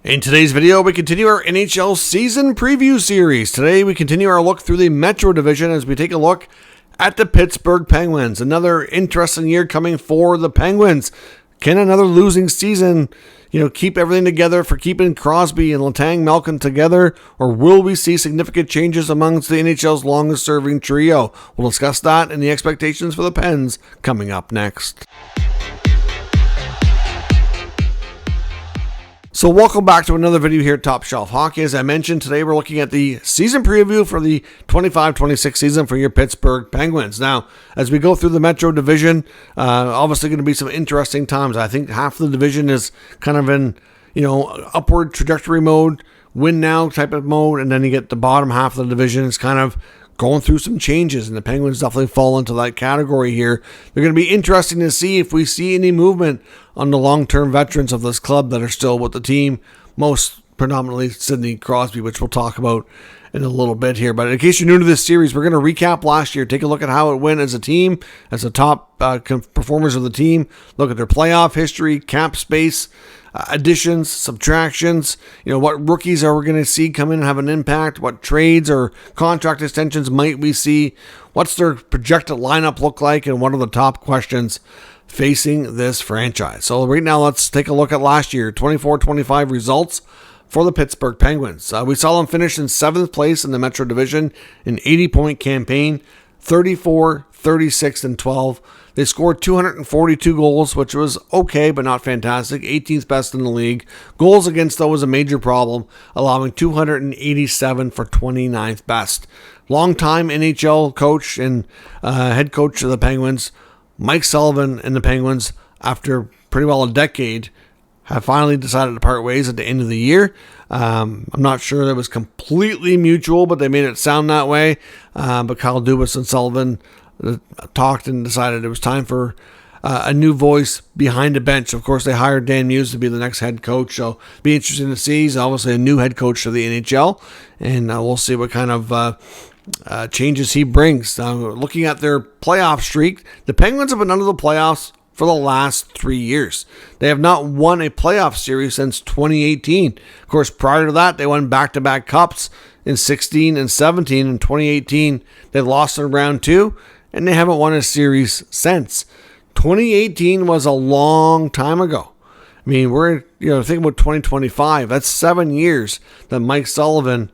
In today's video, we continue our NHL season preview series. Today, we continue our look through the Metro Division as we take a look at the Pittsburgh Penguins. Another interesting year coming for the Penguins. Can another losing season, keep everything together for keeping Crosby and Letang Malkin together, or will we see significant changes amongst the NHL's longest-serving trio? We'll discuss that and the expectations for the Pens coming up next. So welcome back to another video here at Top Shelf Hockey. As I mentioned, today we're looking at the season preview for the 25-26 season for your Pittsburgh Penguins. Now, as we go through the Metro Division, obviously going to be some interesting times. I think half of the division is kind of in, upward trajectory mode, win now type of mode, and then you get the bottom half of the division is kind of going through some changes, and the Penguins definitely fall into that category here. They're going to be interesting to see if we see any movement on the long-term veterans of this club that are still with the team, most predominantly Sidney Crosby, which we'll talk about in a little bit here. But in case you're new to this series, we're going to recap last year, take a look at how it went as a team, as the top performers of the team, look at their playoff history, cap space, additions, subtractions, what rookies are we going to see come in and have an impact, what trades or contract extensions might we see, what's their projected lineup look like, and what are the top questions facing this franchise. So right now, let's take a look at last year, 24-25 results for the Pittsburgh Penguins. We saw them finish in 7th place in the Metro Division, an 80-point campaign, 34, 36, and 12. They scored 242 goals, which was okay, but not fantastic. 18th best in the league. Goals against, though, was a major problem, allowing 287 for 29th best. Longtime NHL coach and head coach of the Penguins, Mike Sullivan and the Penguins, after pretty well a decade, have finally decided to part ways at the end of the year. I'm not sure that was completely mutual, but they made it sound that way. But Kyle Dubas and Sullivan talked and decided it was time for a new voice behind the bench. Of course, they hired Dan Muse to be the next head coach, so it'll be interesting to see. He's obviously a new head coach to the NHL, and we'll see what kind of changes he brings. Looking at their playoff streak, the Penguins have been under the playoffs for the last 3 years. They have not won a playoff series since 2018. Of course, prior to that, they won back-to-back cups in 16 and 17. In 2018, they lost in round 2, and they haven't won a series since. 2018 was a long time ago. I mean, we're thinking about 2025. That's 7 years that Mike Sullivan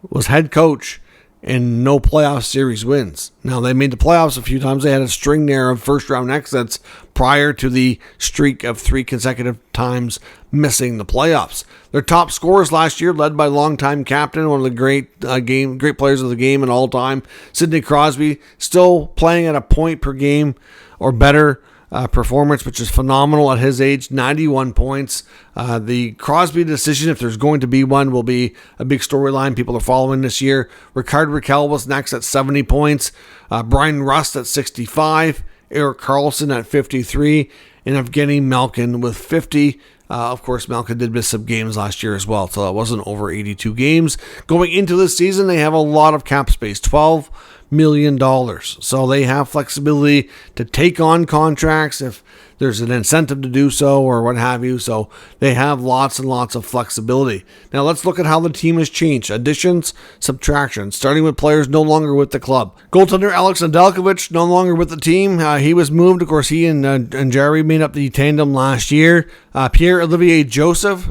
was head coach and no playoff series wins. Now, they made the playoffs a few times. They had a string there of first-round exits prior to the streak of 3 consecutive times missing the playoffs. Their top scorers last year, led by longtime captain, one of the great players of the game and all time, Sidney Crosby, still playing at a point per game or better performance, which is phenomenal at his age, 91 points. The Crosby decision, if there's going to be one, will be a big storyline people are following this year. Rickard Rakell was next at 70 points. Brian Rust at 65. Erik Karlsson at 53. And Evgeny Malkin with 50. Of course, Malkin did miss some games last year as well, so it wasn't over 82 games. Going into this season, they have a lot of cap space, $12 million. So they have flexibility to take on contracts if there's an incentive to do so or what have you. So they have lots and lots of flexibility. Now let's look at how the team has changed. Additions, subtractions, starting with players no longer with the club. Goaltender Alex Nedeljkovic no longer with the team. He was moved. Of course, he and Jerry made up the tandem last year. Pierre-Olivier Joseph,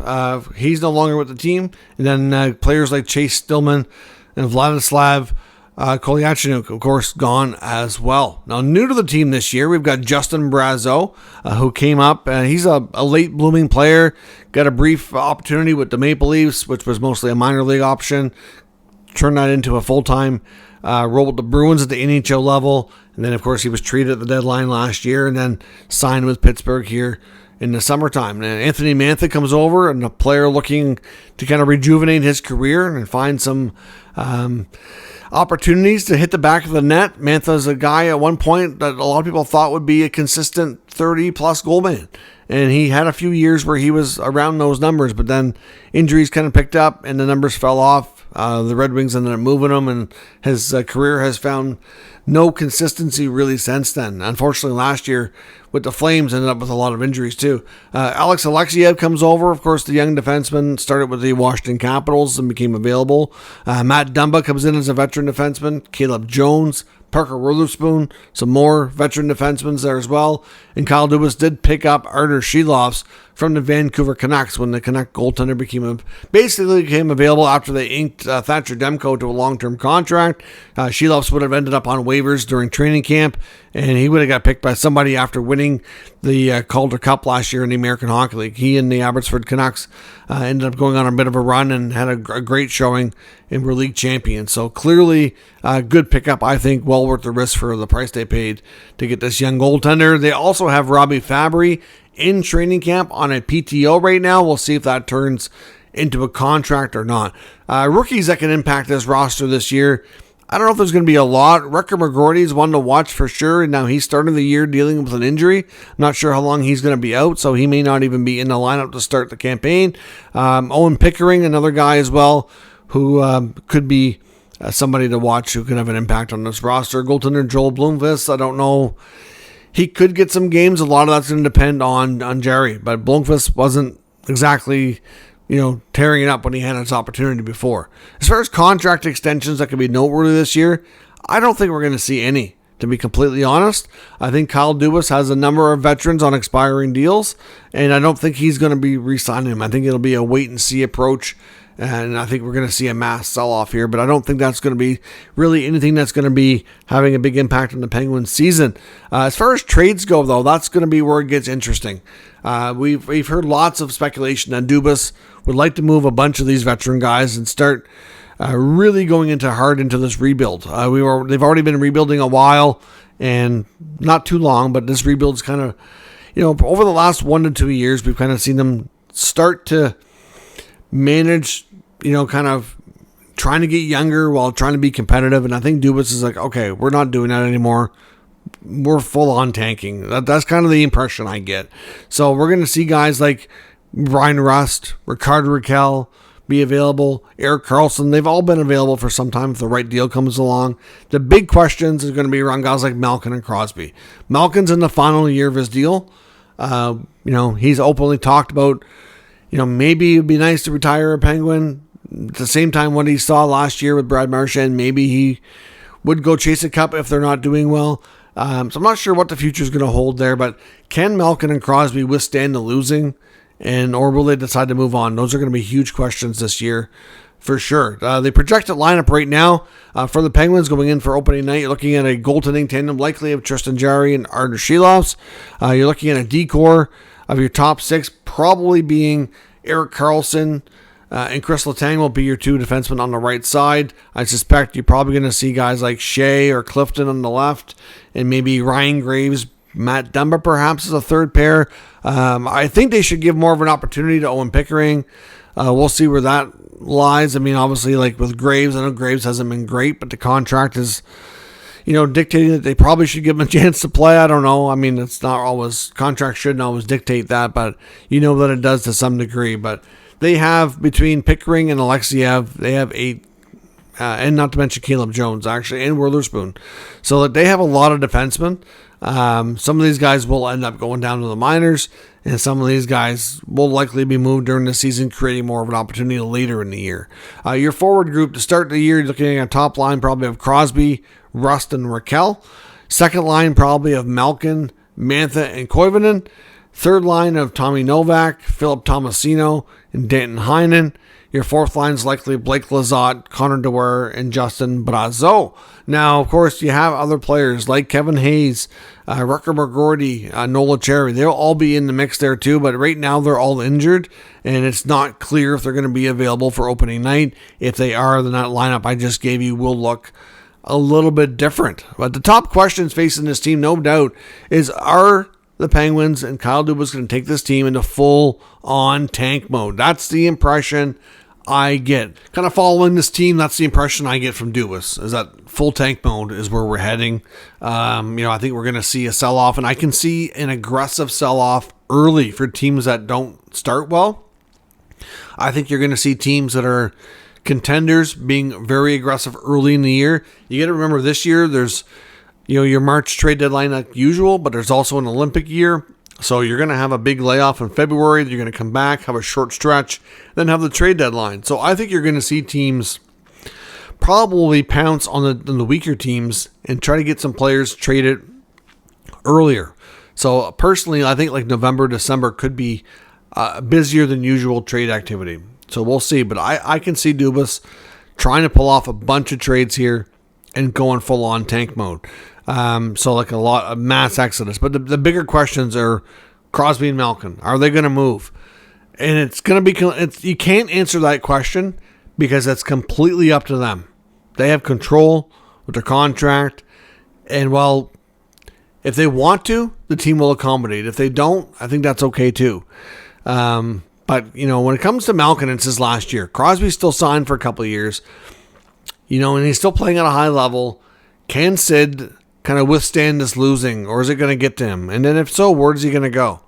he's no longer with the team. And then players like Chase Stillman and Vladislav Kolyachinook, of course, gone as well. Now, new to the team this year, we've got Justin Brazeau, who came up. He's a late blooming player, got a brief opportunity with the Maple Leafs, which was mostly a minor league option, turned that into a full-time role with the Bruins at the NHL level. And then, of course, he was traded at the deadline last year and then signed with Pittsburgh here in the summertime. And Anthony Mantha comes over, and a player looking to kind of rejuvenate his career and find some Opportunities to hit the back of the net. Mantha's a guy at one point that a lot of people thought would be a consistent 30-plus goal man. And he had a few years where he was around those numbers, but then injuries kind of picked up and the numbers fell off. The Red Wings ended up moving him, and his career has found no consistency really since then. Unfortunately, last year with the Flames ended up with a lot of injuries too. Alex Alexiev comes over, of course, the young defenseman, started with the Washington Capitals and became available. Matt Dumba comes in as a veteran defenseman. Caleb Jones, Parker Witherspoon, some more veteran defensemen there as well. And Kyle Dubas did pick up Artur Shilovs from the Vancouver Canucks when the Canuck goaltender became available after they inked Thatcher Demko to a long-term contract. Shilovs would have ended up on waivers during training camp, and he would have got picked by somebody after winning the Calder Cup last year in the American Hockey League. He and the Abbotsford Canucks ended up going on a bit of a run and had a great showing and were league champions. So clearly a good pickup, I think, well worth the risk for the price they paid to get this young goaltender. They also have Robbie Fabry in training camp on a PTO right now. We'll see if that turns into a contract or not. Rookies that can impact this roster this year, I don't know if there's going to be a lot. Rekar McGroarty is one to watch for sure, and now he's starting the year dealing with an injury. I'm not sure how long he's going to be out, so he may not even be in the lineup to start the campaign. Owen Pickering, another guy as well, who could be somebody to watch who can have an impact on this roster. Goaltender Joel Blomqvist, I don't know. He could get some games. A lot of that's going to depend on Jerry, but Blomqvist wasn't exactly, tearing it up when he had his opportunity before. As far as contract extensions that could be noteworthy this year, I don't think we're going to see any, to be completely honest. I think Kyle Dubas has a number of veterans on expiring deals, and I don't think he's going to be re-signing them. I think it'll be a wait-and-see approach, and I think we're going to see a mass sell-off here, but I don't think that's going to be really anything that's going to be having a big impact on the Penguins season. As far as trades go, though, that's going to be where it gets interesting. We've heard lots of speculation that Dubas would like to move a bunch of these veteran guys and start really going into this rebuild. They've already been rebuilding a while, and not too long, but this rebuild's kind of, over the last 1 to 2 years, we've kind of seen them start to manage, kind of trying to get younger while trying to be competitive. And I think Dubas is like, okay, we're not doing that anymore. We're full on tanking. That's kind of the impression I get. So we're going to see guys like Ryan Rust, Rickard Rakell be available, Erik Karlsson. They've all been available for some time if the right deal comes along. The big questions is going to be around guys like Malkin and Crosby. Malkin's in the final year of his deal. He's openly talked about, maybe it'd be nice to retire a Penguin. At the same time, what he saw last year with Brad Marchand, maybe he would go chase a cup if they're not doing well. So I'm not sure what the future is going to hold there, but can Malkin and Crosby withstand the losing, or will they decide to move on? Those are going to be huge questions this year for sure. The projected lineup right now for the Penguins going in for opening night, you're looking at a goaltending tandem likely of Tristan Jarry and Artur Shilovs. You're looking at a decor of your top six probably being Erik Karlsson and Chris Letang will be your two defensemen on the right side. I suspect you're probably going to see guys like Shea or Clifton on the left, and maybe Ryan Graves, Matt Dumba perhaps as a third pair. I think they should give more of an opportunity to Owen Pickering. We'll see where that lies. I mean, obviously, like with Graves, I know Graves hasn't been great, but the contract is, dictating that they probably should give him a chance to play. I don't know. I mean, it's not always, contracts shouldn't always dictate that, but that it does to some degree. But they have, between Pickering and Alexiev, they have 8, and not to mention Caleb Jones, actually, and Witherspoon. So they have a lot of defensemen. Some of these guys will end up going down to the minors, and some of these guys will likely be moved during the season, creating more of an opportunity later in the year. Your forward group to start the year, you're looking at a top line probably of Crosby, Rust, and Rakell. Second line probably of Malkin, Mantha, and Koivunen. Third line of Tommy Novak, Philip Tomasino, and Danton Heinen. Your fourth line is likely Blake Lizotte, Connor Dewar, and Justin Brazeau. Now, of course, you have other players like Kevin Hayes, Rekar McGroarty, Nola Cherry. They'll all be in the mix there too, but right now they're all injured, and it's not clear if they're going to be available for opening night. If they are, then that lineup I just gave you will look a little bit different. But the top questions facing this team, no doubt, is are the Penguins and Kyle Dubas going to take this team into full-on tank mode? That's the impression I get. Kind of following this team, that's the impression I get from Dubas, is that full tank mode is where we're heading. I think we're going to see a sell-off, and I can see an aggressive sell-off early for teams that don't start well. I think you're going to see teams that are contenders being very aggressive early in the year. You got to remember this year, there's your March trade deadline like usual, but there's also an Olympic year. So you're going to have a big layoff in February. You're going to come back, have a short stretch, then have the trade deadline. So I think you're going to see teams probably pounce on the weaker teams and try to get some players traded earlier. So personally, I think like November, December could be busier than usual trade activity. So we'll see. But I can see Dubas trying to pull off a bunch of trades here and going full on tank mode. So like a lot of mass exodus. But the bigger questions are Crosby and Malkin. Are they going to move? And it's going to be, you can't answer that question because it's completely up to them. They have control with their contract. And well, if they want to, the team will accommodate. If they don't, I think that's okay too. But when it comes to Malkin, it's his last year. Crosby's still signed for a couple of years. And he's still playing at a high level. Can Sid kind of withstand this losing, or is it going to get to him? And then if so, where's he going to go?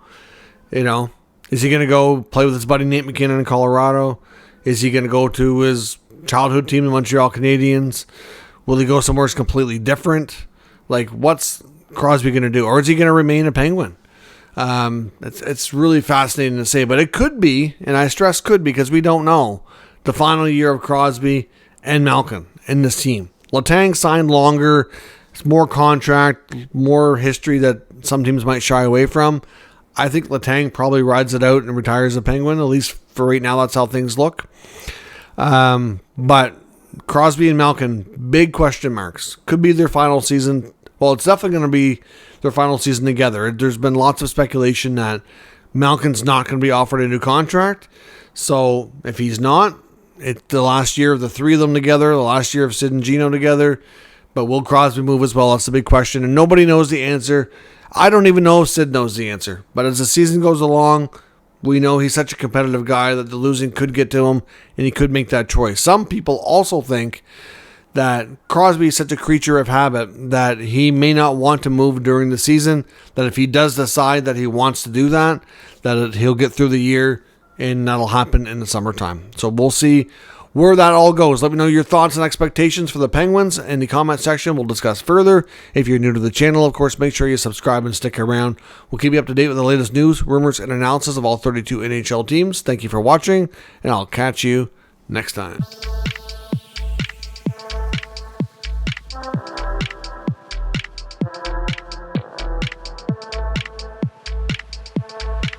Is he going to go play with his buddy Nate McKinnon in Colorado? Is he going to go to his childhood team, the Montreal Canadiens? Will he go somewhere completely different? Like, what's Crosby going to do? Or is he going to remain a Penguin? It's really fascinating to say, but it could be, and I stress could because we don't know, the final year of Crosby and Malkin in this team. Letang signed longer. It's more contract, more history that some teams might shy away from. I think Letang probably rides it out and retires a Penguin. At least for right now, that's how things look. But Crosby and Malkin, big question marks. Could be their final season. Well, it's definitely going to be their final season together. There's been lots of speculation that Malkin's not going to be offered a new contract. So if he's not, it's the last year of the three of them together, the last year of Sid and Gino together. But will Crosby move as well? That's the big question, and nobody knows the answer. I don't even know if Sid knows the answer. But as the season goes along, we know he's such a competitive guy that the losing could get to him, and he could make that choice. Some people also think that Crosby is such a creature of habit that he may not want to move during the season, that if he does decide that he wants to do that, he'll get through the year, and that'll happen in the summertime. So we'll see where that all goes. Let me know your thoughts and expectations for the Penguins in the comment section. We'll discuss further. If you're new to the channel, of course, make sure you subscribe and stick around. We'll keep you up to date with the latest news, rumors, and analysis of all 32 NHL teams. Thank you for watching, and I'll catch you next time.